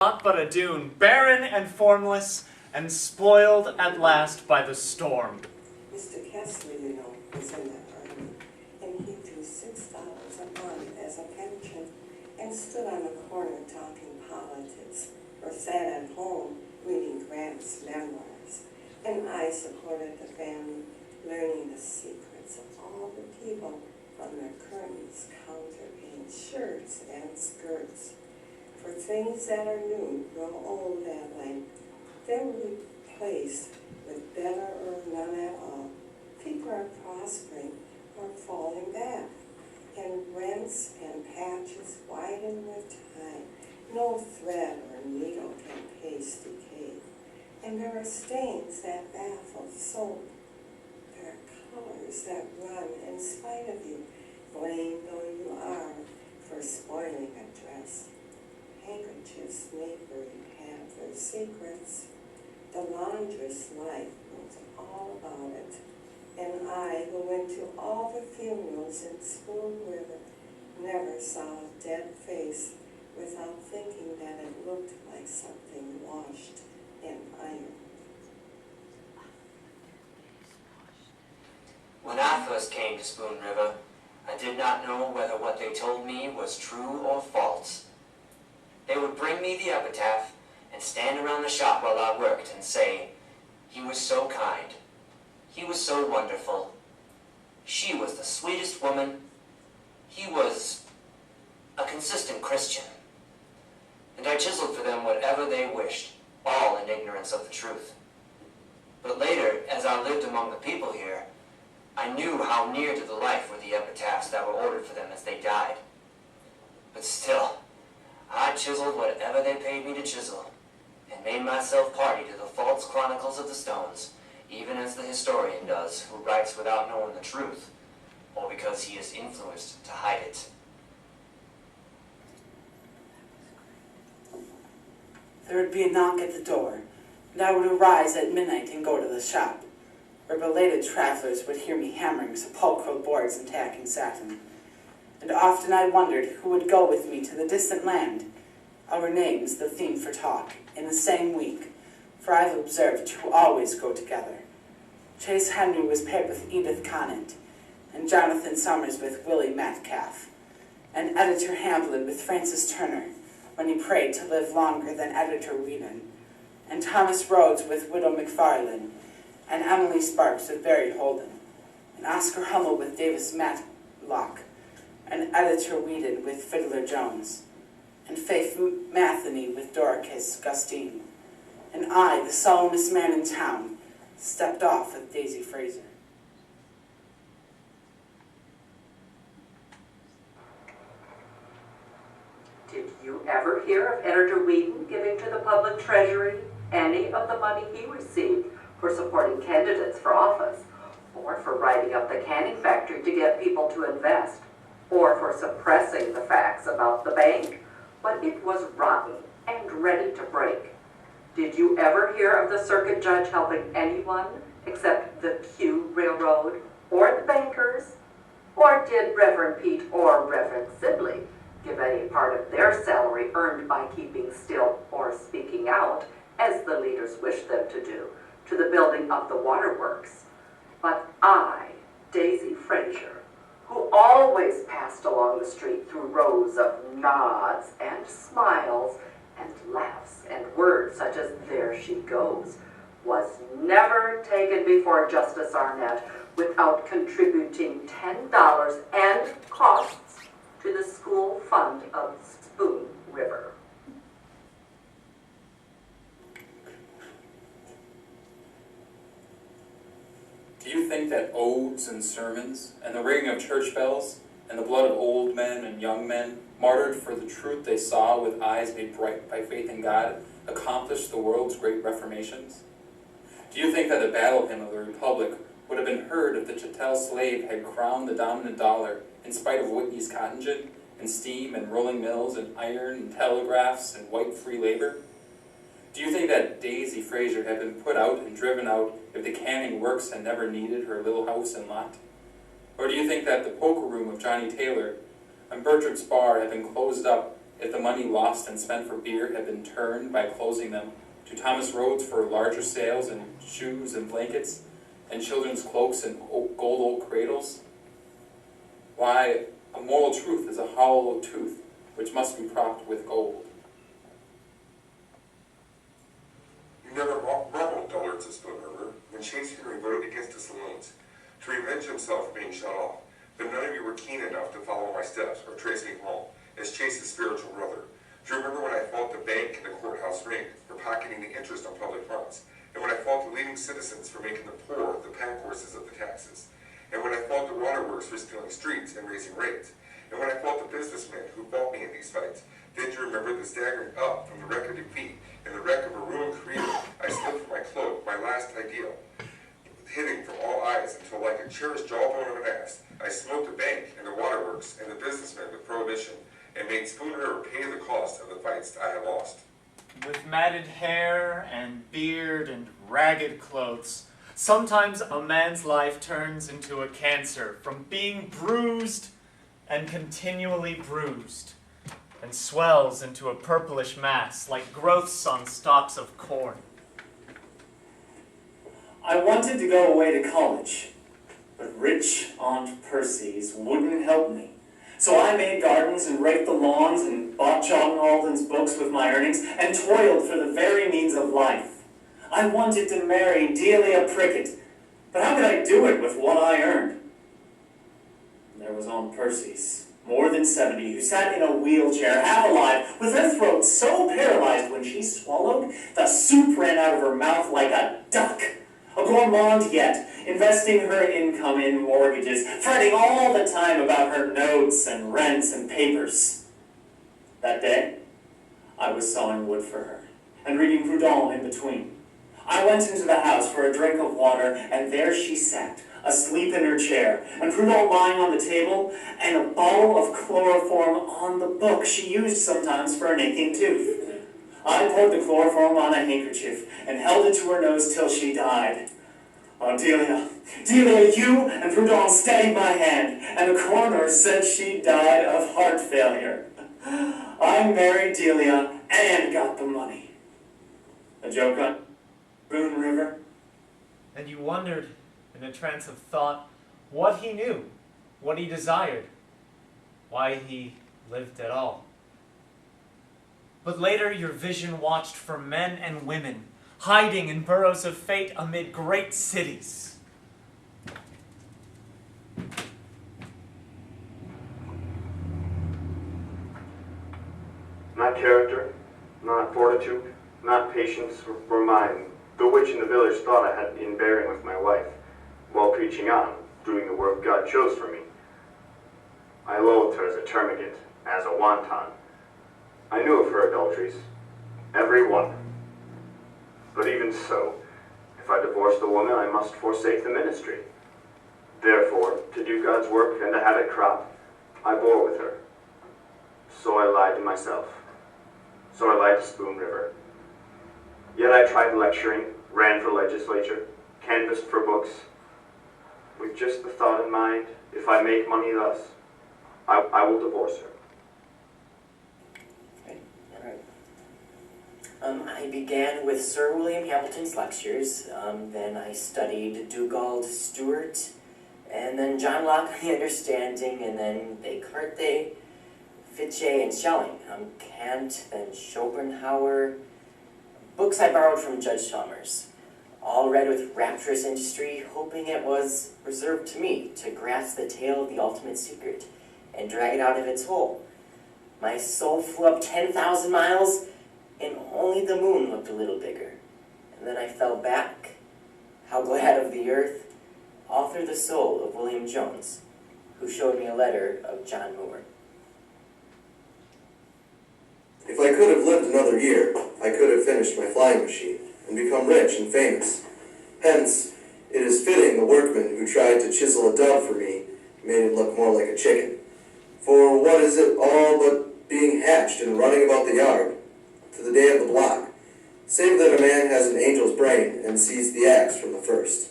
naught but a dune, barren and formless, and spoiled at last by the storm. Mr. Kessler, you know, was in that army, and he drew $6 a month as a pension and stood on the corner talking politics, or sat at home reading Grant's memoirs. And I supported the family, learning the secrets of all the people from their curtains, counterpane, shirts, and skirts. For things that are new grow old that way. They're replaced with better or none at all. People are prospering or falling back, and rents and patches widen with time. No thread or needle can paste decay. And there are stains that baffle soap. There are colors that run in spite of you, blamed though you are for spoiling a dress. Handkerchiefs neighboring have their secrets. The laundress life knows all about it. And I, who went to all the funerals in Spoon River, never saw a dead face without thinking that it looked like something washed in iron. When I first came to Spoon River, I did not know whether what they told me was true or false. They would bring me the epitaph and stand around the shop while I worked and say, "He was so kind. He was so wonderful. She was the sweetest woman. He was a consistent Christian." And I chiseled for them whatever they wished, all in ignorance of the truth. But later, as I lived among the people here, I knew how near to the life were the epitaphs that were ordered for them as they died. But still, I chiseled whatever they paid me to chisel, and made myself party to the false chronicles of the stones, even as the historian does, who writes without knowing the truth, or because he is influenced to hide it. There would be a knock at the door, and I would arise at midnight and go to the shop, where belated travelers would hear me hammering sepulchral boards and tacking satin. And often I wondered who would go with me to the distant land, our names the theme for talk, in the same week, for I've observed who always go together. Chase Henry was paired with Edith Conant, and Jonathan Summers with Willie Metcalf, and Editor Hamblin with Francis Turner, when he prayed to live longer than Editor Whedon, and Thomas Rhodes with Widow McFarlane, and Emily Sparks with Barry Holden, and Oscar Hummel with Davis Matlock, and Editor Whedon with Fiddler Jones, and Faith Matheny with Dorcas Gustine, and I, the solemnest man in town, stepped off with Daisy Fraser. Did you ever hear of Editor Whedon giving to the public treasury any of the money he received for supporting candidates for office, or for writing up the canning factory to get people to invest, or for suppressing the facts about the bank when it was rotten and ready to break? Did you ever hear of the circuit judge helping anyone except the Q Railroad or the bankers? Or did Reverend Pete or Reverend Sibley give any part of their salary earned by keeping still or speaking out, as the leaders wished them to do, to the building of the waterworks? But I, Daisy Fraser, who always passed along the street through rows of nods and smiles and laughs and words such as "there she goes," was never taken before Justice Arnett without contributing $10 and costs to the school fund of Spoon River. Do you think that odes and sermons, and the ringing of church bells, and the blood of old men and young men, martyred for the truth they saw with eyes made bright by faith in God, accomplished the world's great reformations? Do you think that the battle hymn of the Republic would have been heard if the chattel slave had crowned the dominant dollar in spite of Whitney's cotton gin, and steam, and rolling mills, and iron, and telegraphs, and white free labor? Do you think that Daisy Fraser had been put out and driven out if the canning works had never needed her little house and lot? Or do you think that the poker room of Johnny Taylor and Bertram's bar had been closed up if the money lost and spent for beer had been turned by closing them to Thomas Rhodes for larger sales and shoes and blankets and children's cloaks and gold oak cradles? Why, a moral truth is a hollow tooth which must be propped with gold. You never marveled, dullards of Spoon River, when Chase Henry voted against the saloons to revenge himself for being shut off, but none of you were keen enough to follow my steps or trace me home as Chase's spiritual brother. Do you remember when I fought the bank and the courthouse ring for pocketing the interest on public funds? And when I fought the leading citizens for making the poor the pack horses of the taxes? And when I fought the waterworks for stealing streets and raising rates? And when I fought the businessmen who fought me in these fights? Did you remember the staggering up from the wreck of defeat and the wreck of a ruined career? I slipped from my cloak, my last ideal, hidden from all eyes until, like a cherished jawbone of an ass, I smote the bank and the waterworks and the businessmen with prohibition and made Spoon River pay the cost of the fights I had lost. With matted hair and beard and ragged clothes, sometimes a man's life turns into a cancer from being bruised and continually bruised, and swells into a purplish mass like growths on stalks of corn. I wanted to go away to college, but rich Aunt Percy's wouldn't help me. So I made gardens and raked the lawns and bought John Alden's books with my earnings and toiled for the very means of life. I wanted to marry Delia Prickett, but how could I do it with what I earned? There was Aunt Percy's, more than 70, who sat in a wheelchair, half alive, with her throat so paralyzed when she swallowed, the soup ran out of her mouth like a duck. A gourmand yet, investing her income in mortgages, fretting all the time about her notes and rents and papers. That day, I was sawing wood for her, and reading Proudhon in between. I went into the house for a drink of water, and there she sat, asleep in her chair, and Proudhon lying on the table, and a bottle of chloroform on the book she used sometimes for an aching tooth. I poured the chloroform on a handkerchief and held it to her nose till she died. Oh, Delia, you and Proudhon steadied my hand, and the coroner said she died of heart failure. I married Delia and got the money. A joke on Spoon River? And you wondered, in a trance of thought, what he knew, what he desired, why he lived at all. But later your vision watched for men and women, hiding in burrows of fate amid great cities. Not character, not fortitude, not patience were mine. The witch in the village thought I had in bearing with my wife, while preaching on, doing the work God chose for me. I loathed her as a termagant, as a wanton. I knew of her adulteries, every one. But even so, if I divorced the woman, I must forsake the ministry. Therefore, to do God's work and to have it crop, I bore with her. So I lied to myself. So I lied to Spoon River. Yet I tried lecturing, ran for legislature, canvassed for books, with just the thought in mind, if I make money thus, I will divorce her. I began with Sir William Hamilton's lectures, then I studied Dugald Stewart, and then John Locke on the Understanding, and then Descartes, Fichte, and Schelling, Kant, then Schopenhauer, books I borrowed from Judge Chalmers, all read with rapturous industry, hoping it was reserved to me to grasp the tale of the ultimate secret and drag it out of its hole. My soul flew up 10,000 miles, and only the moon looked a little bigger. And then I fell back, how glad of the earth, all through the soul of William Jones, who showed me a letter of John Moore. If I could have lived another year, I could have finished my flying machine and become rich and famous. Hence, it is fitting the workman who tried to chisel a dove for me made it look more like a chicken. For what is it all but being hatched and running about the yard, to the day of the block, save that a man has an angel's brain and sees the acts from the first.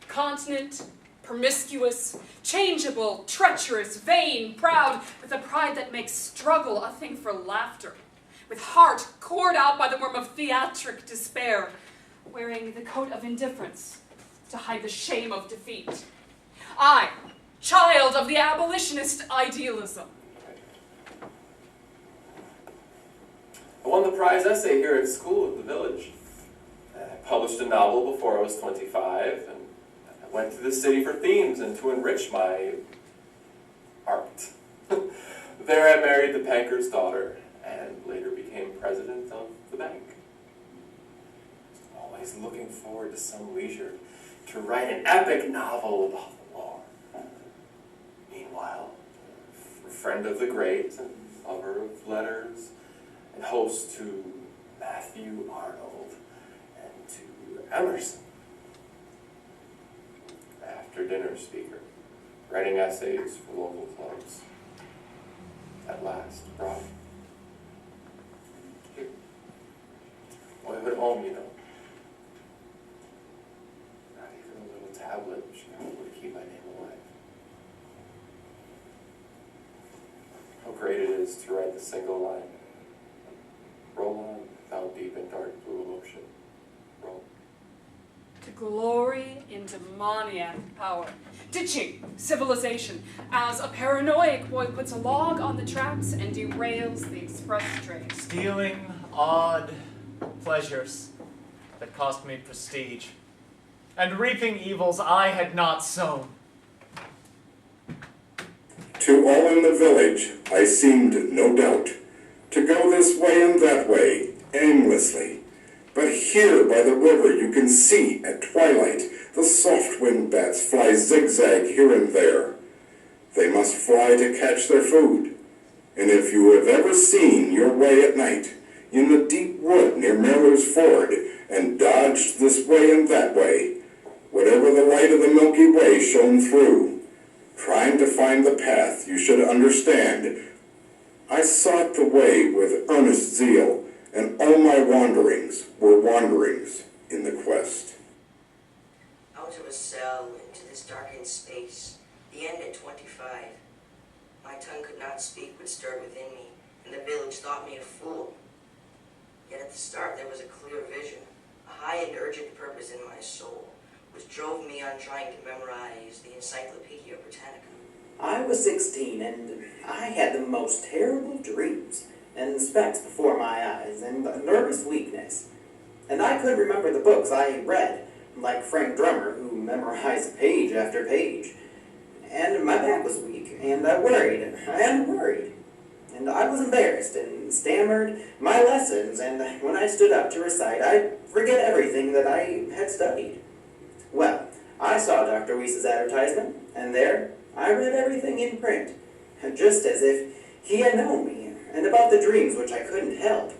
Continent, promiscuous, changeable, treacherous, vain, proud, with a pride that makes struggle a thing for laughter, with heart cored out by the worm of theatric despair, wearing the coat of indifference to hide the shame of defeat. I, child of the abolitionist idealism. I won the prize essay here at school at the village. I published a novel before I was 25, and I went to the city for themes and to enrich my art. There I married the banker's daughter, and later became president of the bank. Always looking forward to some leisure to write an epic novel about the war. Meanwhile, a friend of the great and lover of letters, and host to Matthew Arnold and to Emerson. After dinner speaker, writing essays for local clubs. At last, brought here. Boyhood home, you know. Not even a little tablet would keep my name alive. How great it is to write the single line. Roll on, thou deep and dark blue of ocean. Roll. To glory in demoniac power, ditching civilization as a paranoiac boy puts a log on the tracks and derails the express train. Stealing odd pleasures that cost me prestige, and reaping evils I had not sown. To all in the village I seemed, no doubt, to go this way and that way, aimlessly. But here by the river you can see, at twilight, the soft-winged bats fly zigzag here and there. They must fly to catch their food. And if you have ever seen your way at night, in the deep wood near Miller's Ford, and dodged this way and that way, whatever the light of the Milky Way shone through, trying to find the path you should understand, I sought the way with earnest zeal, and all my wanderings were wanderings in the quest. Out of a cell into this darkened space, the end at 25. My tongue could not speak what stirred within me, and the village thought me a fool. Yet at the start there was a clear vision, a high and urgent purpose in my soul, which drove me on trying to memorize the Encyclopedia Britannica. I was 16, and I had the most terrible dreams, and specks before my eyes, and a nervous weakness. And I could remember the books I read, like Frank Drummer, who memorized page after page. And my back was weak, and I worried, and I was embarrassed, and stammered my lessons, and when I stood up to recite, I'd forget everything that I had studied. Well, I saw Dr. Weiss's advertisement, and there I read everything in print, just as if he had known me, and about the dreams which I couldn't help.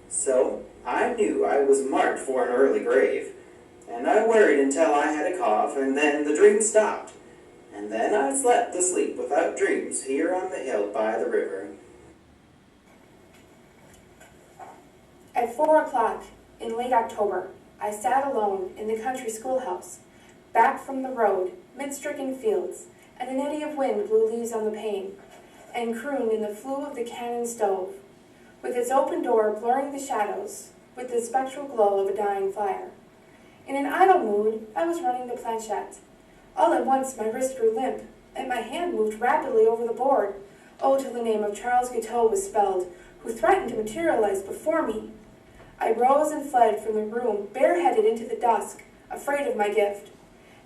So I knew I was marked for an early grave, and I worried until I had a cough, and then the dreams stopped, and then I slept the sleep without dreams here on the hill by the river. At 4 o'clock in late October, I sat alone in the country schoolhouse, back from the road, mid-stricken fields, and an eddy of wind blew leaves on the pane, and crooned in the flue of the cannon stove, with its open door blurring the shadows with the spectral glow of a dying fire. In an idle mood, I was running the planchette. All at once my wrist grew limp, and my hand moved rapidly over the board. Oh, till the name of Charles Guiteau was spelled, who threatened to materialize before me. I rose and fled from the room, bareheaded into the dusk, afraid of my gift.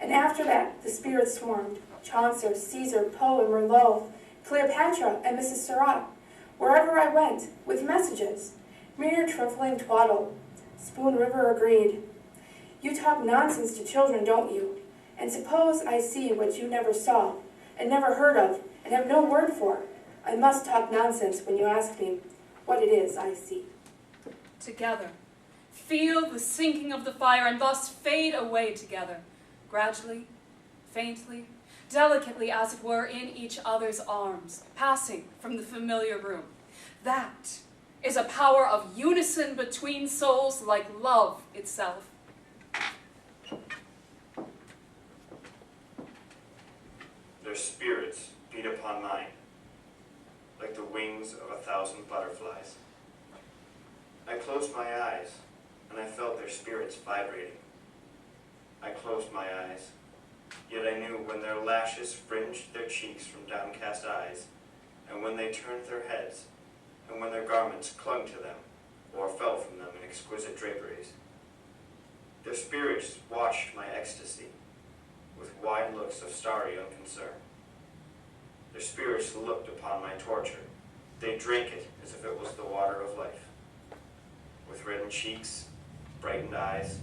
And after that, the spirits swarmed. Chaucer, Caesar, Poe, and Merlot, Cleopatra, and Mrs. Surratt, wherever I went, with messages. Mere trifling twaddle. Spoon River agreed. You talk nonsense to children, don't you? And suppose I see what you never saw, and never heard of, and have no word for. I must talk nonsense when you ask me what it is I see. Together, feel the sinking of the fire, and thus fade away together, gradually, faintly, delicately as it were in each other's arms, passing from the familiar room. That is a power of unison between souls like love itself. their spirits beat upon mine, like the wings of 1,000 butterflies. I closed my eyes, and I felt their spirits vibrating. I closed my eyes, yet I knew when their lashes fringed their cheeks from downcast eyes, and when they turned their heads, and when their garments clung to them, or fell from them in exquisite draperies. Their spirits watched my ecstasy with wide looks of starry unconcern. Their spirits looked upon my torture. They drank it as if it was the water of life. With reddened cheeks, brightened eyes,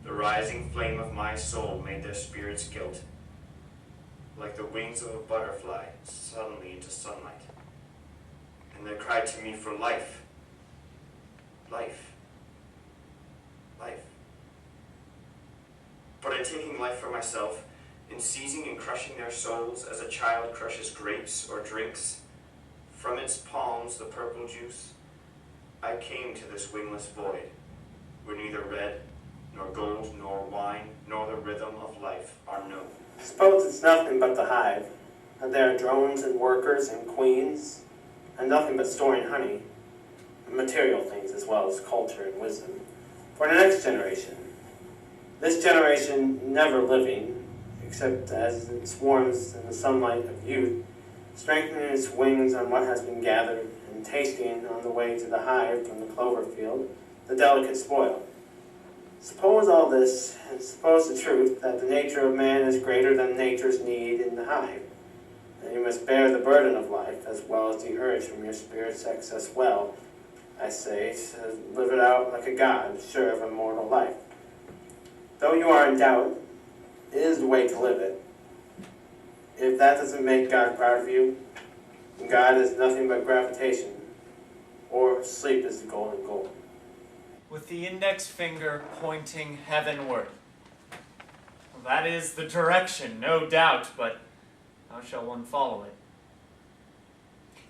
the rising flame of my soul made their spirits gilt, like the wings of a butterfly suddenly into sunlight. And they cried to me for life, life, life. But in taking life for myself, in seizing and crushing their souls as a child crushes grapes or drinks from its palms the purple juice, I came to this wingless void, where neither red, nor gold, nor wine, nor the rhythm of life are known. Suppose it's nothing but the hive, and there are drones and workers and queens, and nothing but storing honey, and material things as well as culture and wisdom, for the next generation. This generation never living, except as it swarms in the sunlight of youth, strengthening its wings on what has been gathered, and tasting on the way to the hive from the clover field the delicate spoil. Suppose all this, and suppose the truth that the nature of man is greater than nature's need in the hive, and you must bear the burden of life as well as the urge from your spirit's excess well, I say, to live it out like a god, sure of immortal life. Though you are in doubt, it is the way to live it. If that doesn't make God proud of you, God is nothing but gravitation, or sleep is the golden goal. With the index finger pointing heavenward. Well, that is the direction, no doubt, but how shall one follow it?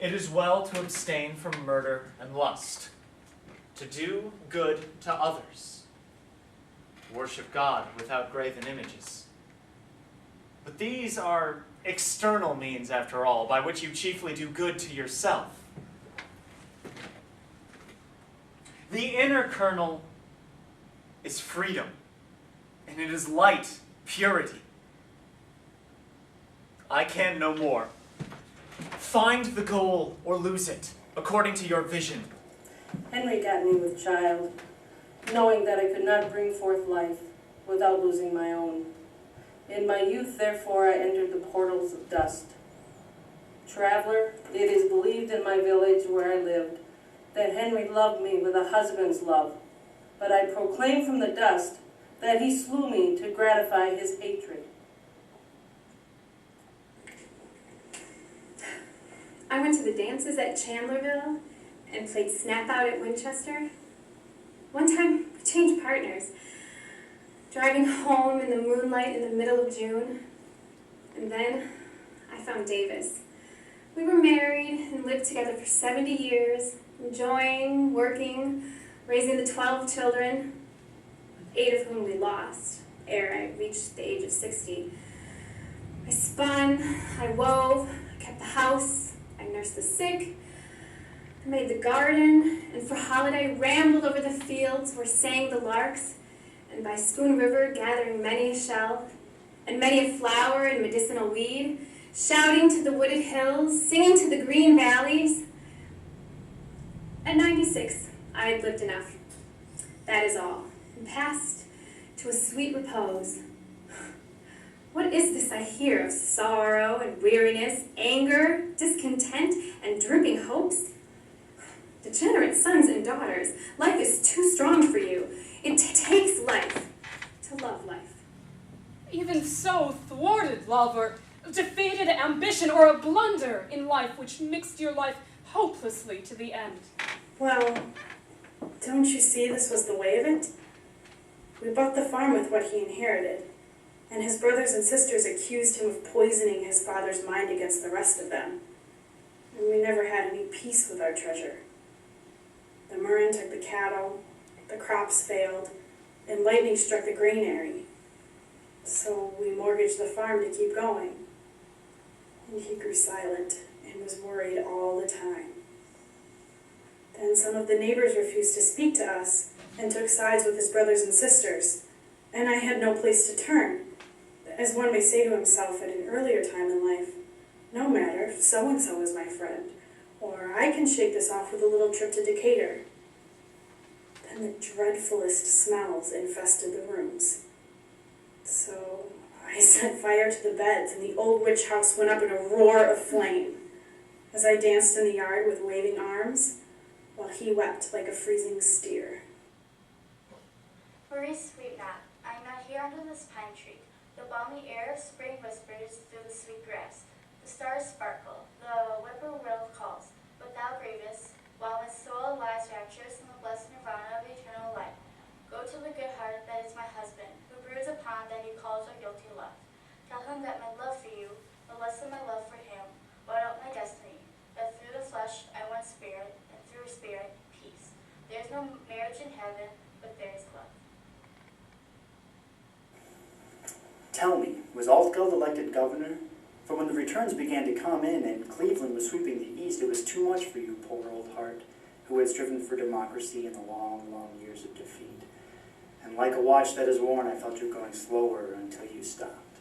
It is well to abstain from murder and lust, to do good to others, worship God without graven images. But these are external means, after all, by which you chiefly do good to yourself. The inner kernel is freedom, and it is light, purity. I can no more. Find the goal or lose it, according to your vision. Henry got me with child, knowing that I could not bring forth life without losing my own. In my youth, therefore, I entered the portals of dust. Traveler, it is believed in my village where I lived that Henry loved me with a husband's love, but I proclaim from the dust that he slew me to gratify his hatred. I went to the dances at Chandlerville and played Snap Out at Winchester. One time, we changed partners, driving home in the moonlight in the middle of June. And then I found Davis. We were married and lived together for 70 years, enjoying, working, raising the 12 children, 8 of whom we lost ere I reached the age of 60. I spun, I wove, I kept the house, I nursed the sick, I made the garden, and for holiday rambled over the fields where sang the larks, and by Spoon River gathering many a shell, and many a flower and medicinal weed, shouting to the wooded hills, singing to the green valleys. At 96, I had lived enough. That is all, and passed to a sweet repose. What is this I hear of sorrow and weariness, anger, discontent, and drooping hopes? Degenerate sons and daughters, life is too strong for you. It takes life to love life. Even so, thwarted love, or defeated ambition, or a blunder in life which mixed your life hopelessly to the end. Well, don't you see this was the way of it? We bought the farm with what he inherited, and his brothers and sisters accused him of poisoning his father's mind against the rest of them. And we never had any peace with our treasure. The Murren took the cattle, the crops failed, and lightning struck the granary. So we mortgaged the farm to keep going. and he grew silent and was worried all the time. Then some of the neighbors refused to speak to us and took sides with his brothers and sisters, and I had no place to turn. As one may say to himself at an earlier time in life, no matter, so-and-so is my friend, or I can shake this off with a little trip to Decatur. Then the dreadfulest smells infested the rooms. So I set fire to the beds, and the old witch house went up in a roar of flame as I danced in the yard with waving arms, while he wept like a freezing steer. Maurice Sweetnap, I am not here under this pine tree. The balmy air of spring whispers through the sweet grass. The stars sparkle, the whippoorwill calls, but thou grievest, while my soul lies rapturous in the blessed nirvana of eternal life. Go to the good heart that is my husband, who broods upon that he calls a guilty love. Tell him that my love for you, no less than my love for him, wrought out my destiny, that through the flesh I won spirit, and through spirit, peace. There is no marriage in heaven, but there is love. Tell me, was Altgeld elected governor? For when the returns began to come in and Cleveland was sweeping the east, it was too much for you, poor old heart, who had striven for democracy in the long, long years of defeat. And like a watch that is worn, I felt you going slower until you stopped.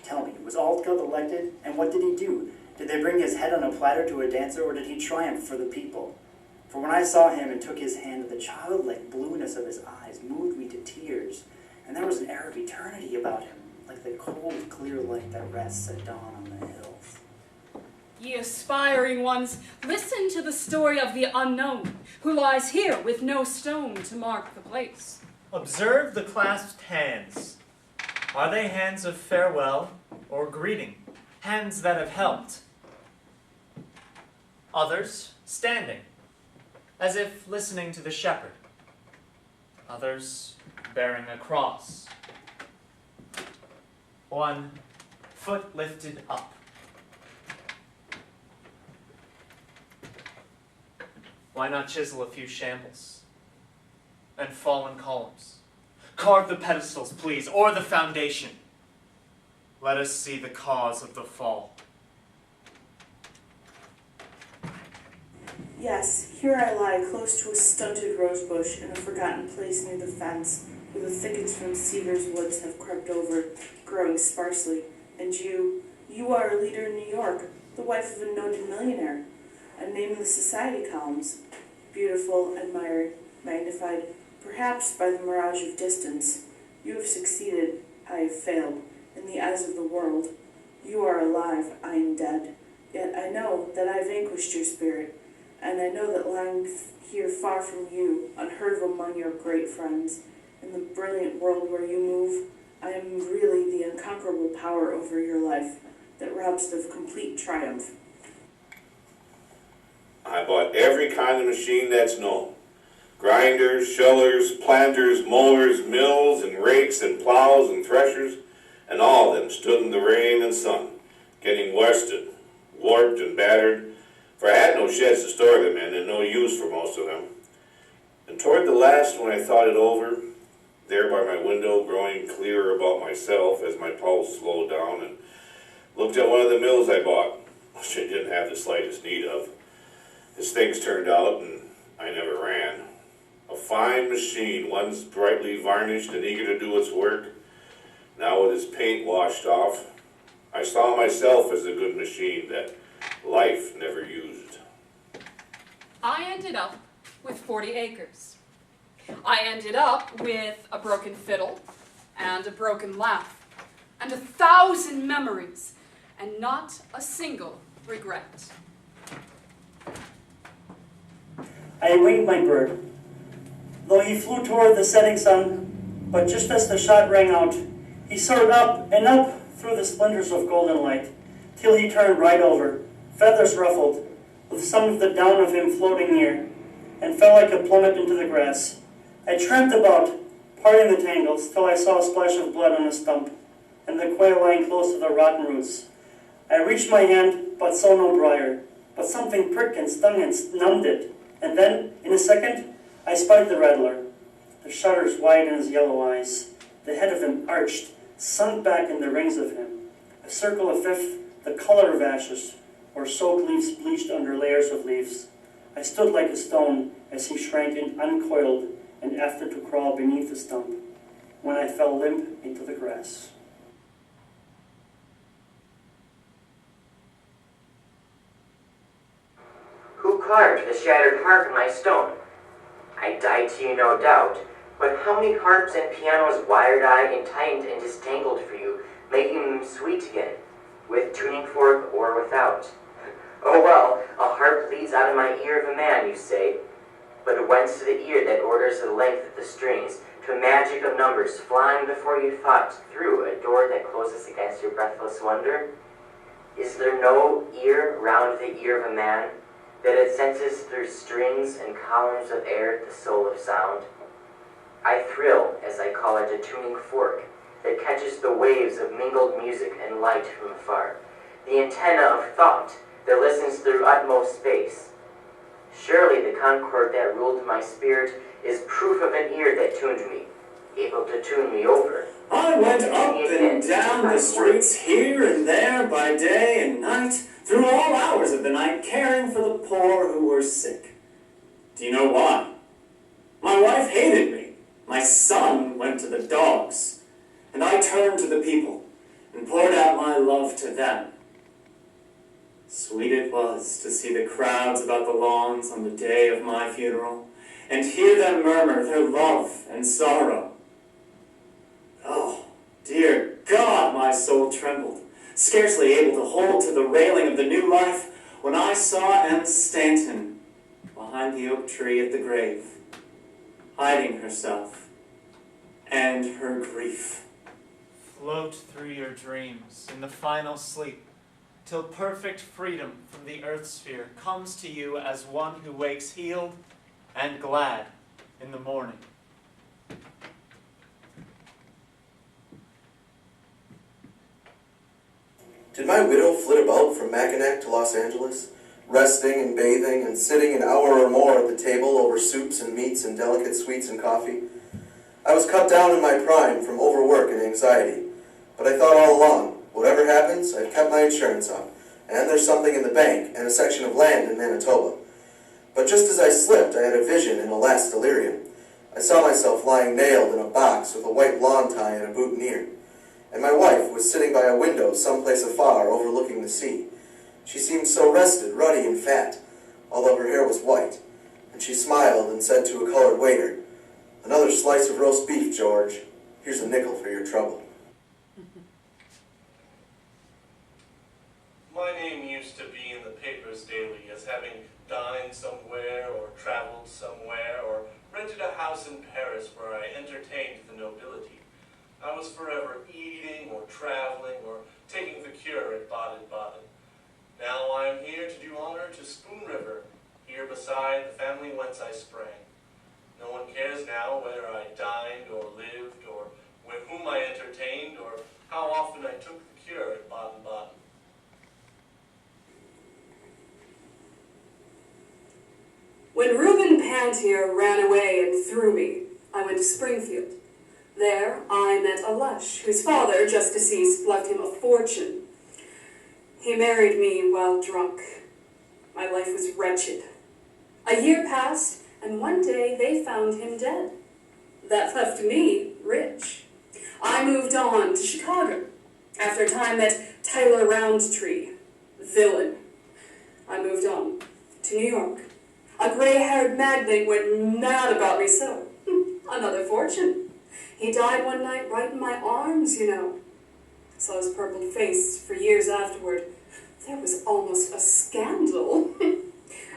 Tell me, was Altgeld elected, and what did he do? Did they bring his head on a platter to a dancer, or did he triumph for the people? For when I saw him and took his hand, the childlike blueness of his eyes moved me to tears, and there was an air of eternity about him, like the cold, clear light that rests at dawn on the hills. Ye aspiring ones, listen to the story of the unknown, who lies here with no stone to mark the place. Observe the clasped hands. Are they hands of farewell or greeting? Hands that have helped. Others standing, as if listening to the shepherd. Others bearing a cross. One foot lifted up. Why not chisel a few shambles and fallen columns? Carve the pedestals, please, or the foundation. Let us see the cause of the fall. Yes, here I lie close to a stunted rosebush in a forgotten place near the fence, where the thickets from Seaver's woods have crept over, growing sparsely. And you are a leader in New York, the wife of a noted millionaire, a name in the society columns, beautiful, admired, magnified, perhaps by the mirage of distance. You have succeeded, I have failed, in the eyes of the world. You are alive, I am dead. Yet I know that I vanquished your spirit, and I know that lying here far from you, unheard of among your great friends, in the brilliant world where you move, I am really the unconquerable power over your life that robs it of complete triumph. I bought every kind of machine that's known. Grinders, shellers, planters, mowers, mills, and rakes, and plows, and threshers, and all of them stood in the rain and sun, getting worsted, warped, and battered, for I had no sheds to store them in, and no use for most of them. And toward the last, when I thought it over, there by my window, growing clearer about myself as my pulse slowed down, and looked at one of the mills I bought, which I didn't have the slightest need of. As things turned out, and I never ran. A fine machine, once brightly varnished and eager to do its work, now with its paint washed off. I saw myself as a good machine that life never used. I ended up with 40 acres. I ended up with a broken fiddle and a broken laugh and 1,000 memories and not a single regret. I winged my bird, though he flew toward the setting sun, but just as the shot rang out, he soared up and up through the splendors of golden light, till he turned right over, feathers ruffled, with some of the down of him floating near, and fell like a plummet into the grass. I tramped about, parting the tangles, till I saw a splash of blood on a stump, and the quail lying close to the rotten roots. I reached my hand, but saw no briar, but something pricked and stung and numbed it, and then, in a second, I spied the rattler, the shutters wide in his yellow eyes, the head of him arched, sunk back in the rings of him, a circle of fifth the color of ashes, or soaked leaves bleached under layers of leaves. I stood like a stone as he shrank and uncoiled and after to crawl beneath the stump, when I fell limp into the grass. Who carved the shattered harp in my stone? I died to you, no doubt, but how many harps and pianos wired I and tightened and distangled for you, making them sweet again, with tuning fork or without? Oh well, a harp leads out of my ear of a man, you say, but whence to the ear that orders the length of the strings, to a magic of numbers flying before you thought, through a door that closes against your breathless wonder? Is there no ear round the ear of a man, that it senses through strings and columns of air the soul of sound? I thrill, as I call it, a tuning fork, that catches the waves of mingled music and light from afar, the antenna of thought that listens through utmost space. Surely the concord that ruled my spirit is proof of an ear that tuned me, able to tune me over. I went up and down the streets here and there by day and night, through all hours of the night, caring for the poor who were sick. Do you know why? My wife hated me. My son went to the dogs. And I turned to the people and poured out my love to them. Sweet it was to see the crowds about the lawns on the day of my funeral, and hear them murmur their love and sorrow. Oh, dear God, my soul trembled, scarcely able to hold to the railing of the new life, when I saw Em Stanton behind the oak tree at the grave, hiding herself and her grief. Float through your dreams in the final sleep, till perfect freedom from the earth sphere comes to you as one who wakes healed and glad in the morning. Did my widow flit about from Mackinac to Los Angeles, resting and bathing and sitting an hour or more at the table over soups and meats and delicate sweets and coffee? I was cut down in my prime from overwork and anxiety, but I thought all along, whatever happens, I've kept my insurance up, and there's something in the bank and a section of land in Manitoba. But just as I slipped, I had a vision in a last delirium. I saw myself lying nailed in a box with a white lawn tie and a boutonniere, and my wife was sitting by a window someplace afar overlooking the sea. She seemed so rested, ruddy, and fat, although her hair was white, and she smiled and said to a colored waiter, "Another slice of roast beef, George. Here's a nickel for your trouble." My name used to be in the papers daily as having dined somewhere or traveled somewhere or rented a house in Paris where I entertained the nobility. I was forever eating or traveling or taking the cure at Baden-Baden. Now I am here to do honor to Spoon River, here beside the family whence I sprang. No one cares now whether I dined or lived or with whom I entertained or how often I took the cure at Baden-Baden. When Reuben Pantier ran away and threw me, I went to Springfield. There I met a lush, whose father, just deceased, left him a fortune. He married me while drunk. My life was wretched. A year passed, and one day they found him dead. That left me rich. I moved on to Chicago. After a time met Tyler Roundtree, villain. I moved on to New York. A gray-haired magnate went mad about me, so another fortune. He died one night right in my arms, you know. Saw his purpled face for years afterward. There was almost a scandal.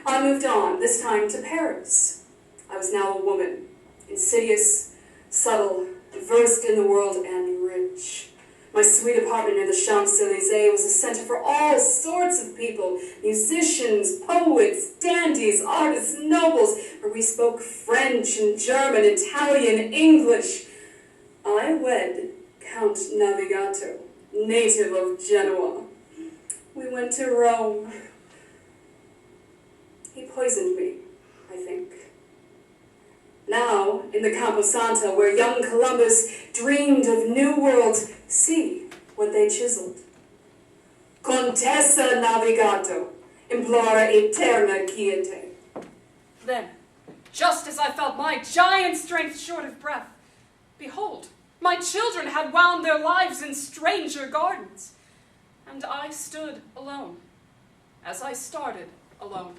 I moved on, this time to Paris. I was now a woman, insidious, subtle, versed in the world, and rich. My sweet apartment near the Champs-Élysées was a center for all sorts of people, musicians, poets, dandies, artists, nobles, where we spoke French and German, Italian, English. I wed Count Navigato, native of Genoa. We went to Rome. He poisoned me, I think. Now, in the Campo Santo, where young Columbus dreamed of new worlds, see what they chiseled. Contessa navigato, implora eterna quiete. Then, just as I felt my giant strength short of breath, behold, my children had wound their lives in stranger gardens, and I stood alone, as I started alone.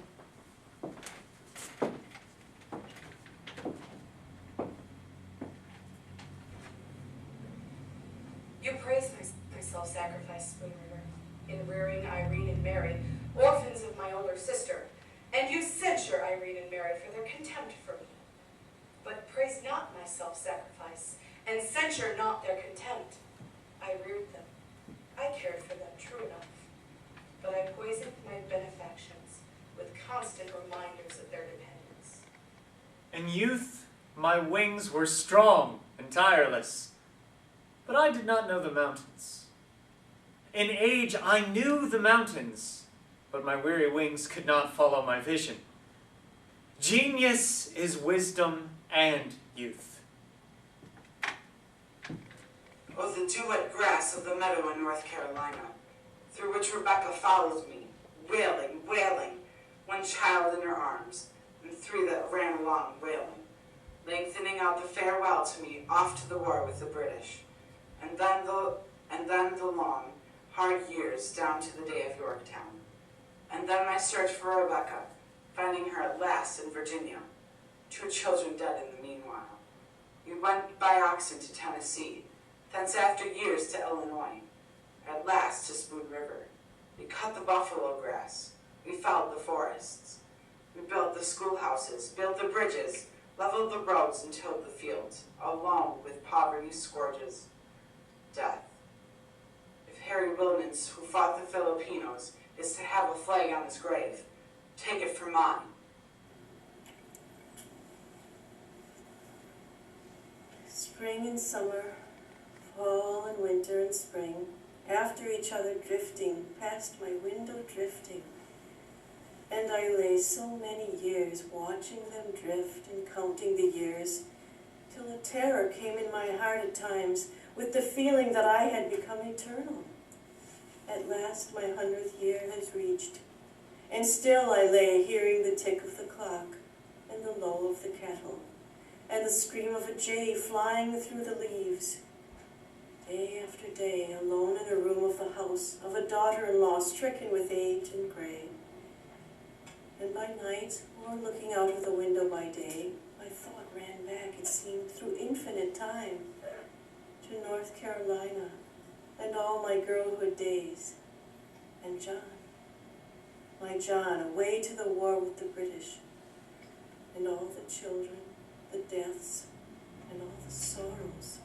You praise my self-sacrifice, Spoon River, in rearing Irene and Mary, orphans of my older sister, and you censure Irene and Mary for their contempt for me. But praise not my self-sacrifice, and censure not their contempt. I reared them. I cared for them, true enough. But I poisoned my benefactions with constant reminders of their dependence. In youth, my wings were strong and tireless, but I did not know the mountains. In age, I knew the mountains, but my weary wings could not follow my vision. Genius is wisdom and youth. Oh, the dew-wet grass of the meadow in North Carolina, through which Rebecca follows me, wailing, wailing, one child in her arms, and three that ran along wailing, lengthening out the farewell to me off to the war with the British, and then the long, hard years down to the day of Yorktown, and then my search for Rebecca, finding her at last in Virginia, 2 children dead in the meanwhile. We went by oxen to Tennessee, thence after years to Illinois, at last to Spoon River. We cut the buffalo grass, we felled the forests, we built the schoolhouses, built the bridges, leveled the roads and tilled the fields, alone with poverty's scourges, death. If Harry Wilmans, who fought the Filipinos, is to have a flag on his grave, take it from mine. Spring and summer, fall and winter and spring, after each other drifting, past my window drifting. And I lay so many years watching them drift and counting the years, till a terror came in my heart at times, with the feeling that I had become eternal. At last my 100th year has reached, and still I lay hearing the tick of the clock, and the low of the kettle, and the scream of a jay flying through the leaves. Day after day, alone in a room of the house of a daughter-in-law stricken with age and gray. And by night, or looking out of the window by day, my thought ran back, it seemed, through infinite time, to North Carolina, and all my girlhood days, and John, my John, away to the war with the British, and all the children, the deaths, and all the sorrows.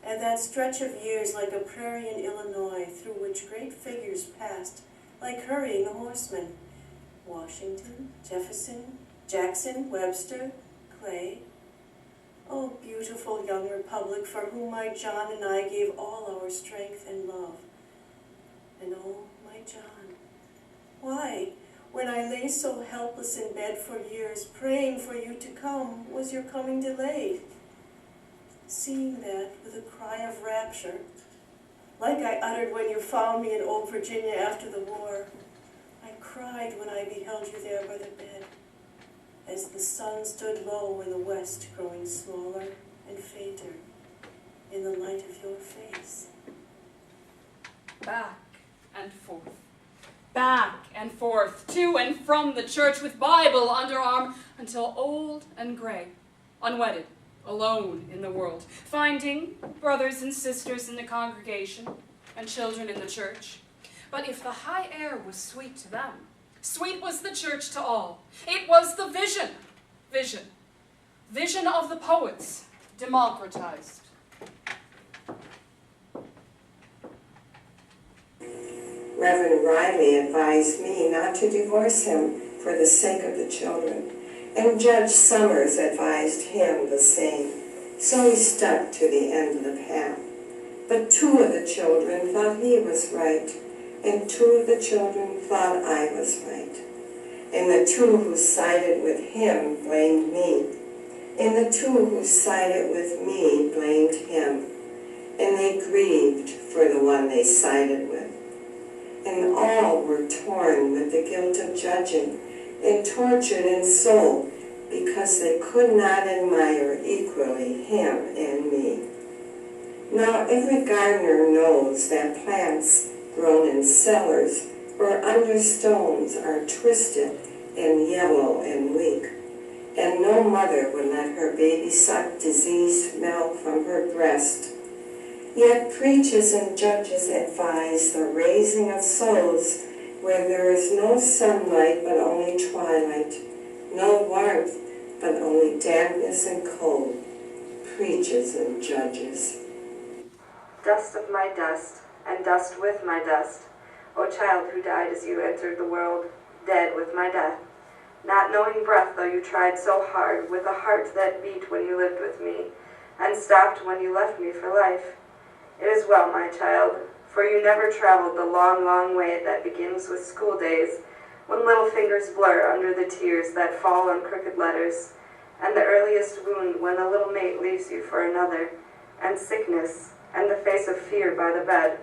And that stretch of years like a prairie in Illinois, through which great figures passed, like hurrying horsemen, Washington, Jefferson, Jackson, Webster, Clay. Oh, beautiful young republic, for whom my John and I gave all our strength and love. And oh, my John, why, when I lay so helpless in bed for years, praying for you to come, was your coming delayed? Seeing that, with a cry of rapture, like I uttered when you found me in old Virginia after the war, I cried when I beheld you there by the bed, as the sun stood low in the west, growing smaller and fainter in the light of your face. Back and forth, to and from the church with Bible under arm, until old and gray, unwedded, alone in the world, finding brothers and sisters in the congregation and children in the church. But if the high air was sweet to them, sweet was the church to all. It was the vision of the poets, democratized. Reverend Riley advised me not to divorce him for the sake of the children, and Judge Summers advised him the same. So he stuck to the end of the path. But 2 of the children thought he was right, and 2 of the children thought I was right. And the 2 who sided with him blamed me, and the 2 who sided with me blamed him, and they grieved for the one they sided with. and all were torn with the guilt of judging, and tortured in soul, because they could not admire equally him and me. Now every gardener knows that plants grown in cellars or under stones are twisted and yellow and weak, and no mother would let her baby suck diseased milk from her breast. Yet preachers and judges advise the raising of souls where there is no sunlight but only twilight, no warmth but only dampness and cold. Preachers and judges. Dust of my dust, and dust with my dust, O child who died as you entered the world, dead with my death. Not knowing breath though you tried so hard, with a heart that beat when you lived with me, and stopped when you left me for life. It is well, my child, for you never traveled the long, long way that begins with school days, when little fingers blur under the tears that fall on crooked letters, and the earliest wound when a little mate leaves you for another, and sickness, and the face of fear by the bed,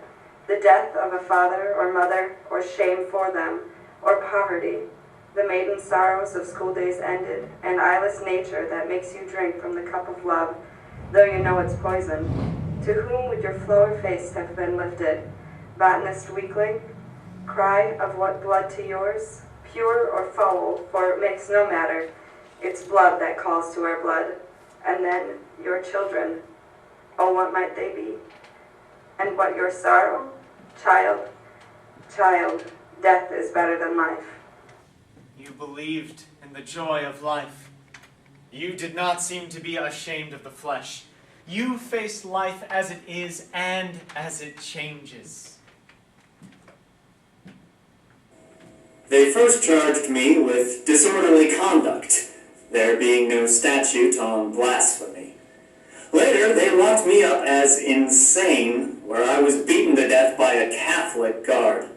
the death of a father or mother, or shame for them, or poverty, the maiden sorrows of school days ended, and eyeless nature that makes you drink from the cup of love, though you know it's poison. To whom would your flower face have been lifted? Botanist weakling, cry of what blood to yours? Pure or foul, for it makes no matter. It's blood that calls to our blood. And then your children, oh, what might they be? And what your sorrow? Child, child, death is better than life. You believed in the joy of life. You did not seem to be ashamed of the flesh. You faced life as it is and as it changes. They first charged me with disorderly conduct, there being no statute on blasphemy. Later, they locked me up as insane, where I was beaten to death by a Catholic guard.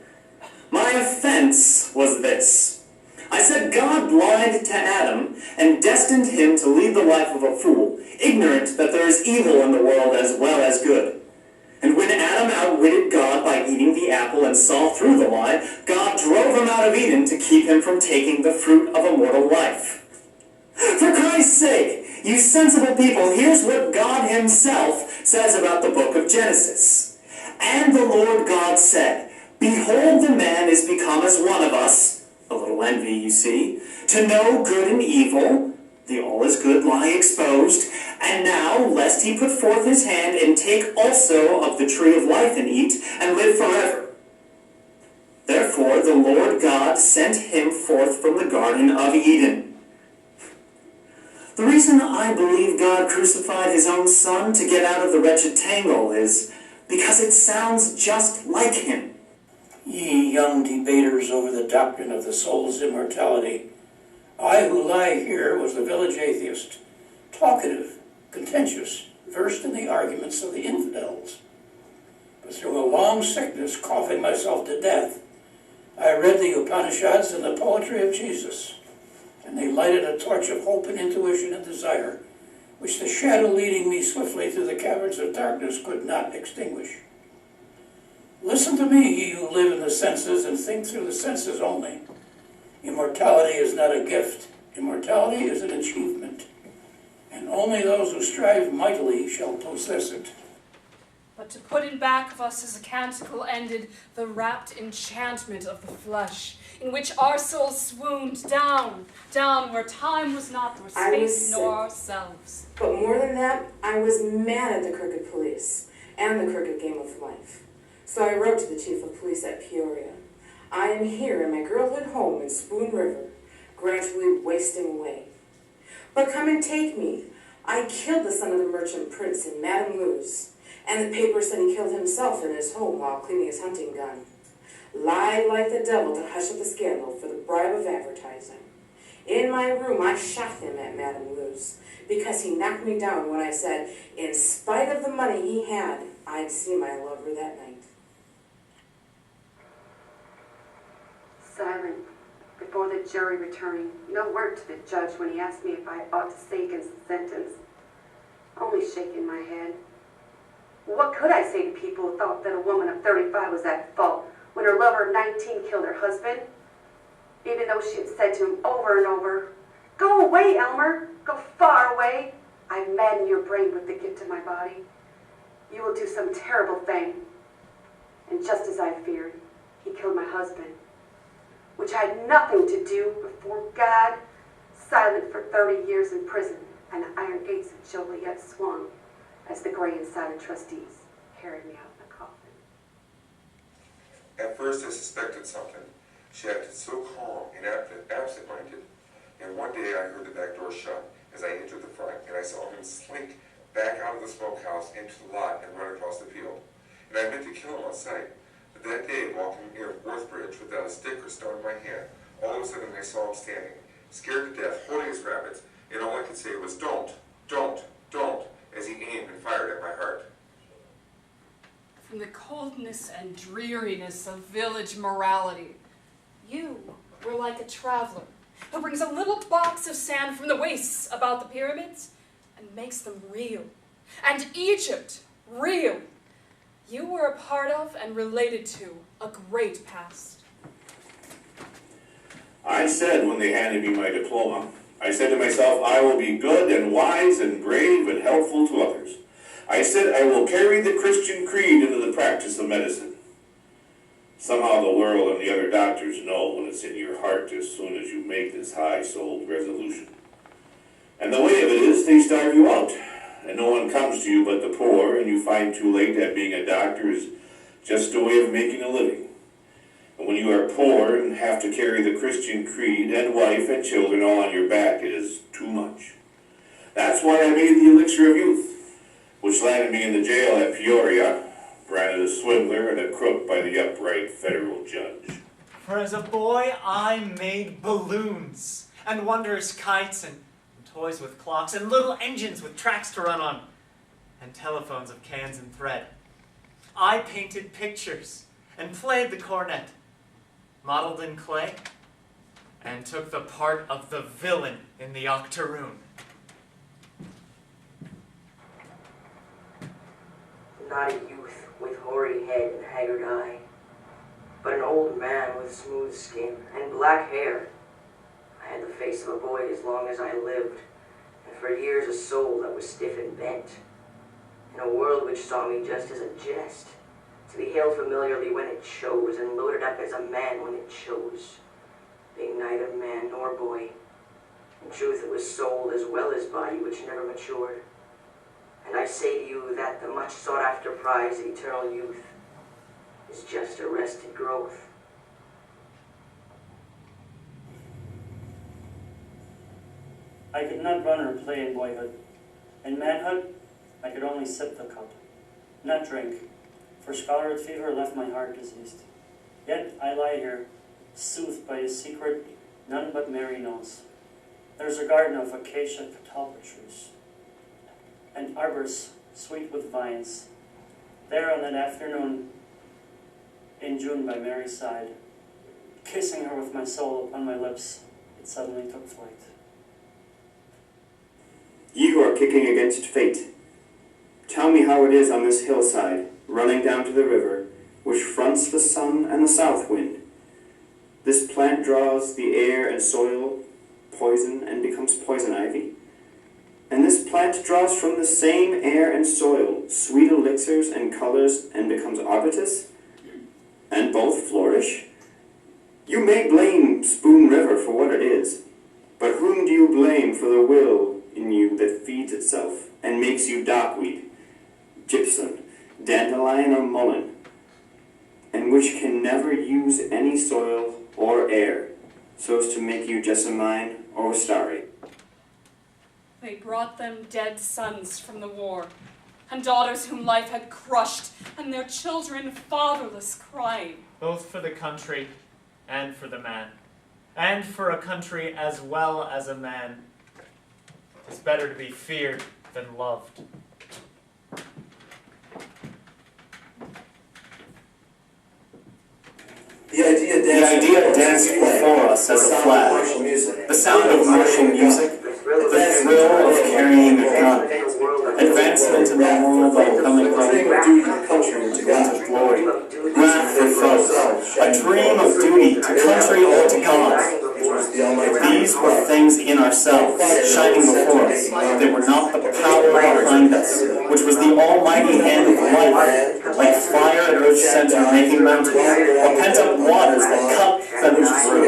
My offense was this. I said God lied to Adam and destined him to lead the life of a fool, ignorant that there is evil in the world as well as good. And when Adam outwitted God by eating the apple and saw through the lie, God drove him out of Eden to keep him from taking the fruit of immortal life. For Christ's sake, you sensible people, here's what God himself says about the book of Genesis. And the Lord God said, Behold, the man is become as one of us, a little envy, you see, to know good and evil, the all is good lie exposed, and now, lest he put forth his hand and take also of the tree of life and eat, and live forever. Therefore the Lord God sent him forth from the Garden of Eden. The reason I believe God crucified his own son to get out of the wretched tangle is because it sounds just like him. Ye young debaters over the doctrine of the soul's immortality, I who lie here was a village atheist, talkative, contentious, versed in the arguments of the infidels. But through a long sickness, coughing myself to death, I read the Upanishads and the poetry of Jesus, and they lighted a torch of hope and intuition and desire, which the shadow leading me swiftly through the caverns of darkness could not extinguish. Listen to me, ye who live in the senses and think through the senses only. Immortality is not a gift. Immortality is an achievement. And only those who strive mightily shall possess it. But to put in back of us as a canticle ended the rapt enchantment of the flesh, in which our souls swooned down where time was not, nor space, nor ourselves. But more than that, I was mad at the crooked police and the crooked game of life. So I wrote to the chief of police at Peoria. I am here in my girlhood home in Spoon River, gradually wasting away. But come and take me. I killed the son of the merchant prince in Madame Lou's, and the paper said he killed himself in his home while cleaning his hunting gun. Lied like the devil to hush up the scandal for the bribe of advertising. In my room, I shot him at Madame Lou's because he knocked me down when I said, in spite of the money he had, I'd see my lover that night. Silent, before the jury returning, no word to the judge when he asked me if I ought to say against the sentence. Only shaking my head. What could I say to people who thought that a woman of 35 was at fault when her lover 19 killed her husband, even though she had said to him over and over, "Go away, Elmer, go far away. I've maddened your brain with the gift of my body. You will do some terrible thing." And just as I feared, he killed my husband, which I had nothing to do before God, silent for 30 years in prison, and the iron gates of Joliet swung as the gray and silent trustees carried me out in a coffin. At first I suspected something. She acted so calm and absent-minded. And one day I heard the back door shut as I entered the front, and I saw him slink back out of the smokehouse into the lot and run across the field. And I meant to kill him on sight. But that day, walking near Worthbridge without a stick or stone in my hand, all of a sudden I saw him standing, scared to death, holding his rabbits, and all I could say was, "Don't, don't, don't," as he aimed and fired at my heart. From the coldness and dreariness of village morality, you were like a traveler who brings a little box of sand from the wastes about the pyramids and makes them real. And Egypt real. You were a part of and related to a great past. I said when they handed me my diploma, I said to myself, I will be good and wise and brave and helpful to others. I said I will carry the Christian creed into the practice of medicine. Somehow the world and the other doctors know when it's in your heart as soon as you make this high-souled resolution. And the way of it is, they starve you out, and no one comes to you but the poor, and you find too late that being a doctor is just a way of making a living. And when you are poor and have to carry the Christian creed and wife and children all on your back, it is too much. That's why I made the elixir of youth, which landed me in the jail at Peoria, branded a swindler and a crook by the upright federal judge. For as a boy, I made balloons, and wondrous kites, and toys with clocks, and little engines with tracks to run on, and telephones of cans and thread. I painted pictures, and played the cornet, modeled in clay, and took the part of the villain in the octoroon. Not a youth with hoary head and haggard eye, but an old man with smooth skin and black hair. I had the face of a boy as long as I lived, and for years a soul that was stiff and bent, in a world which saw me just as a jest, to be hailed familiarly when it chose, and loaded up as a man when it chose, being neither man nor boy. In truth, it was soul as well as body which never matured. And I say to you that the much sought-after prize, eternal youth, is just arrested growth. I could not run or play in boyhood. In manhood, I could only sip the cup, not drink, for scarlet fever left my heart diseased. Yet I lie here, soothed by a secret none but Mary knows. There's a garden of acacia catalpa trees, and arbors sweet with vines. There on that afternoon in June by Mary's side, kissing her with my soul upon my lips, it suddenly took flight. Ye who are kicking against fate, tell me how it is on this hillside, running down to the river, which fronts the sun and the south wind. This plant draws the air and soil, poison, and becomes poison ivy. And this plant draws from the same air and soil sweet elixirs and colors and becomes arbutus, and both flourish. You may blame Spoon River for what it is, but whom do you blame for the will in you that feeds itself and makes you dockweed, gypsum, dandelion, or mullein, and which can never use any soil or air so as to make you jessamine or starry? They brought them dead sons from the war, and daughters whom life had crushed, and their children fatherless crying. Both for the country and for the man, and for a country as well as a man. It's better to be feared than loved. The idea danced before us as a flag, the sound of martial music, the thrill of carrying a gun, advancement in the world while coming home, duty to country and to God, glory, wrath for foes, shining before us, they were not the power behind us, which was the almighty hand of life, like fire at Earth's center making mountains, or pent-up waters that cut feathers through.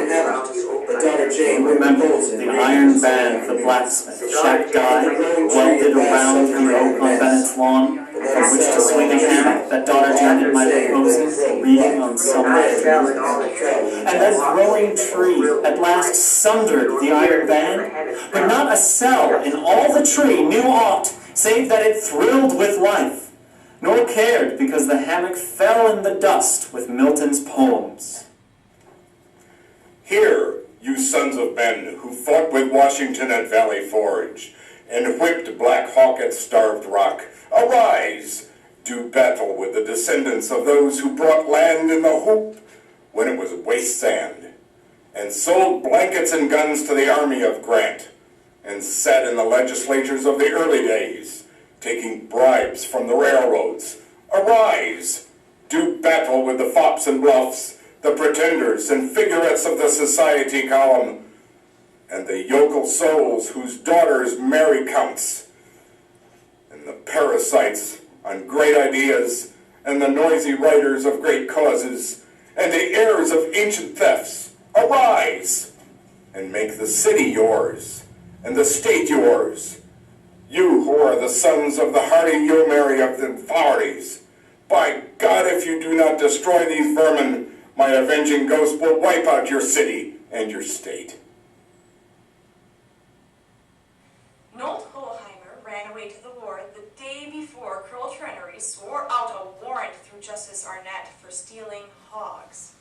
Remember the iron band, the blacksmith, Shack Guy, welded around the oak on Bennett's lawn, from which to swing a hammock that daughter tended my roses, reading on summer afternoons. And that growing tree at last sundered the iron band, but not a cell in all the tree knew aught, save that it thrilled with life, nor cared because the hammock fell in the dust with Milton's poems. Hear, you sons of men who fought with Washington at Valley Forge, and whipped Black Hawk at Starved Rock, arise, do battle with the descendants of those who brought land in the hope when it was waste sand, and sold blankets and guns to the army of Grant, and sat in the legislatures of the early days, taking bribes from the railroads. Arise, do battle with the fops and bluffs, the pretenders and figurettes of the society column, and the yokel souls whose daughters marry counts, and the parasites on great ideas, and the noisy writers of great causes, and the heirs of ancient thefts. Arise, and make the city yours, and the state yours. You who are the sons of the hardy yeomanry of the authorities. By God, if you do not destroy these vermin, my avenging ghost will wipe out your city and your state. Nolt Hohlheimer ran away to the war the day before Colonel Trennery swore out a warrant through Justice Arnett for stealing hogs.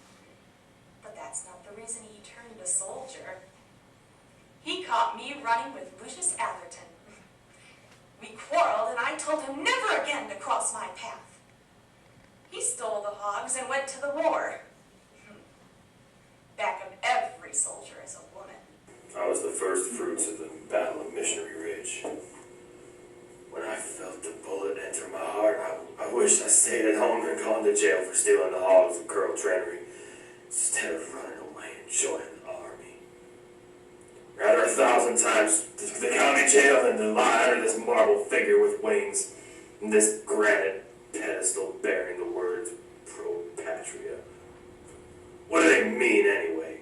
But that's not the reason he turned a soldier. He caught me running with Lucius Atherton. We quarreled and I told him never again to cross my path. He stole the hogs and went to the war. Back of every soldier is a woman. I was the first fruits of the Battle of Missionary Ridge. When I felt the bullet enter my heart, I wished I stayed at home and gone to jail for stealing the hogs of Colonel Trennery, instead of running away and joining the army. Rather 1,000 times the county jail than to lie under this marble figure with wings and this granite pedestal bearing the words Pro Patria. What do they mean anyway?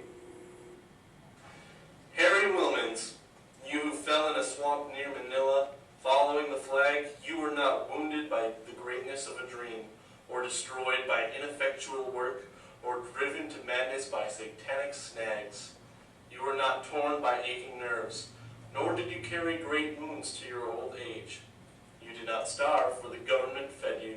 Harry Wilmans, you who fell in a swamp near Manila, following the flag, you were not wounded by the greatness of a dream, or destroyed by ineffectual work, or driven to madness by satanic snags. You were not torn by aching nerves, nor did you carry great wounds to your old age. You did not starve, for the government fed you.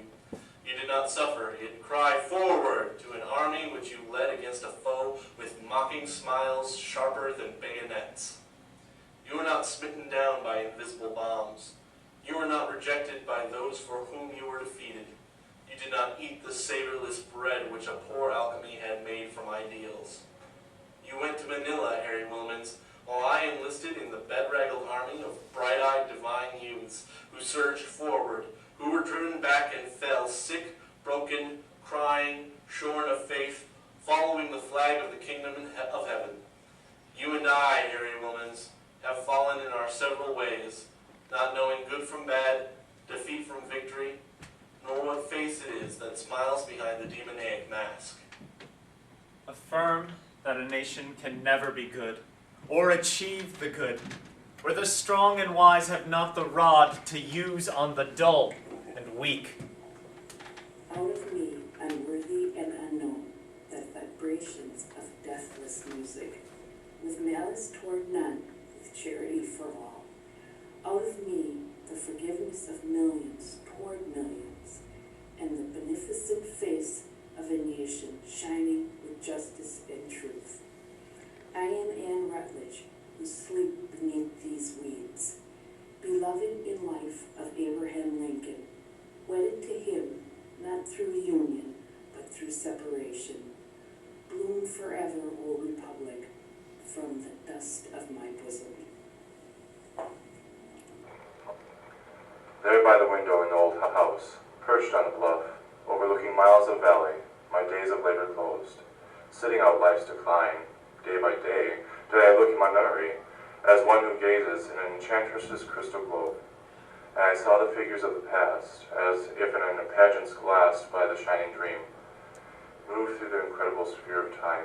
You did not suffer, yet cry forward to an army which you led against a foe with mocking smiles sharper than bayonets. You were not smitten down by invisible bombs. You were not rejected by those for whom you were defeated. You did not eat the savorless bread which a poor alchemy had made from ideals. You went to Manila, Harry Wilmans, while I enlisted in the bedraggled army of bright-eyed divine youths who surged forward, who were driven back and fell, sick, broken, crying, shorn of faith, following the flag of the kingdom of heaven. You and I, Harry Wilmans, have fallen in our several ways, not knowing good from bad, defeat from victory, nor what face it is that smiles behind the demoniac mask. Affirm that a nation can never be good, or achieve the good, where the strong and wise have not the rod to use on the dull and weak. Out of me, unworthy and unknown, the vibrations of deathless music, with malice toward none, with charity for all. Out of me, the forgiveness of millions toward millions, and the beneficent face of a nation shining with justice and truth. I am Anne Rutledge, who sleep beneath these weeds, beloved in life of Abraham Lincoln, wedded to him, not through union, but through separation. Bloom forever, O Republic, from the dust of my bosom. There by the window in the old house, perched on a bluff, overlooking miles of valley, my days of labor closed. Sitting out life's decline, day by day, did I look in my memory, as one who gazes in an enchantress's crystal globe. And I saw the figures of the past, as if in a pageant's glassed by the shining dream, move through the incredible sphere of time.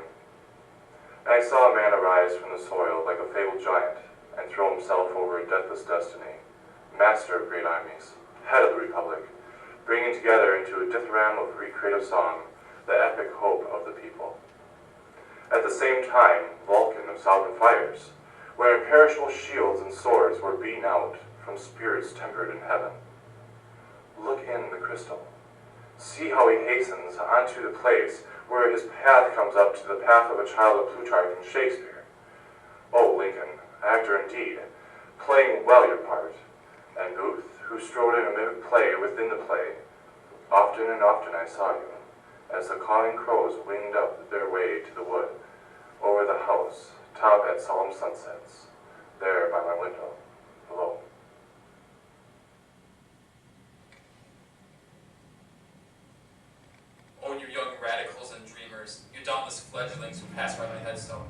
And I saw a man arise from the soil like a fabled giant, and throw himself over a deathless destiny, master of great armies, head of the Republic, bringing together into a dithyramb of recreative song the epic hope of the people. At the same time, Vulcan of sovereign fires, where imperishable shields and swords were beaten out from spirits tempered in heaven. Look in the crystal. See how he hastens onto the place where his path comes up to the path of a child of Plutarch and Shakespeare. Oh, Lincoln, actor indeed, playing well your part, and Booth, who strode in a mimic play within the play. Often and often I saw you, as the cawing crows winged up their way to the wood, over the house, top at solemn sunsets, there by my window, below. Oh, you young radicals and dreamers, you dauntless fledglings who pass by my headstone.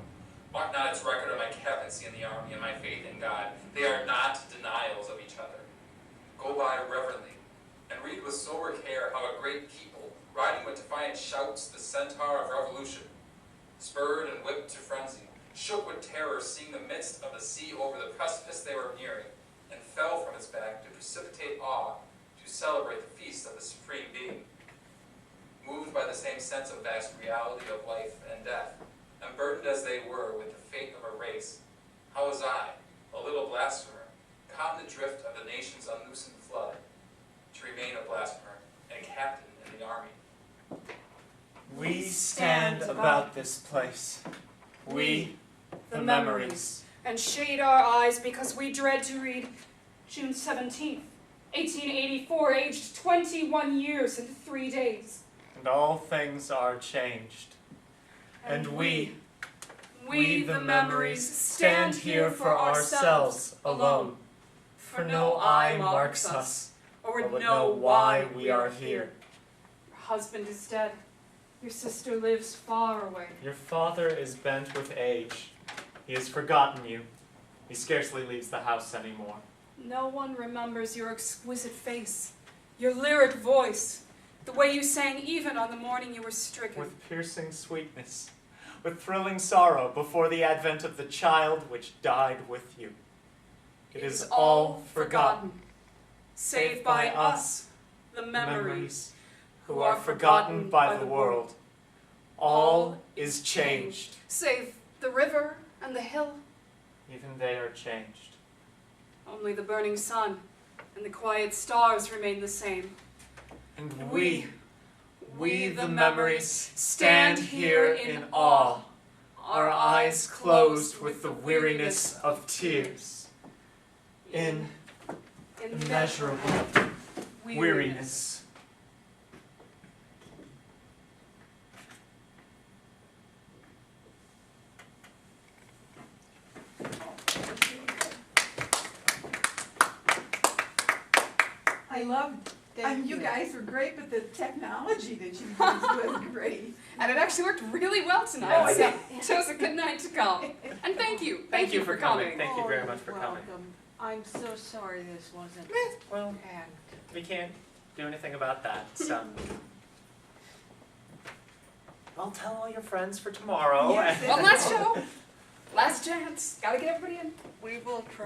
Mark not its record of my captaincy in the army and my faith in God. They are not denials of each other. Go by reverently, and read with sober care how a great people, riding with defiant shouts the centaur of revolution, spurred and whipped to frenzy, shook with terror seeing the midst of the sea over the precipice they were nearing, and fell from its back to precipitate awe, to celebrate the feast of the Supreme Being. Moved by the same sense of vast reality of life and death, and burdened as they were with the fate of a race, how was I, a little blasphemer, caught in the drift of the nation's unloosened flood, to remain a blasphemer and a captain in the army? We stand about this place, we, the memories, and shade our eyes because we dread to read June 17th, 1884, aged 21 years and 3 days. And all things are changed. And we, the memories, stand here for ourselves alone. For no eye marks us, or would know why we are here. Your husband is dead. Your sister lives far away. Your father is bent with age. He has forgotten you. He scarcely leaves the house anymore. No one remembers your exquisite face, your lyric voice, the way you sang even on the morning you were stricken. With piercing sweetness, with thrilling sorrow before the advent of the child which died with you. It is all forgotten, save by us, the memories, who are forgotten by the world. All is changed. Save the river and the hill. Even they are changed. Only the burning sun and the quiet stars remain the same. And we the memories, stand here in awe, our eyes closed with the weariness of tears, in immeasurable weariness. I loved you guys were great, but the technology that you used was great. And it actually worked really well tonight, Oh, yeah. so it was a good night to come. And thank you. Thank you for coming. Thank you very much for coming. I'm so sorry this wasn't. Well, we can't do anything about that, so. I'll tell all your friends for tomorrow. Yes. One last show. Last chance. Gotta get everybody in. We will try.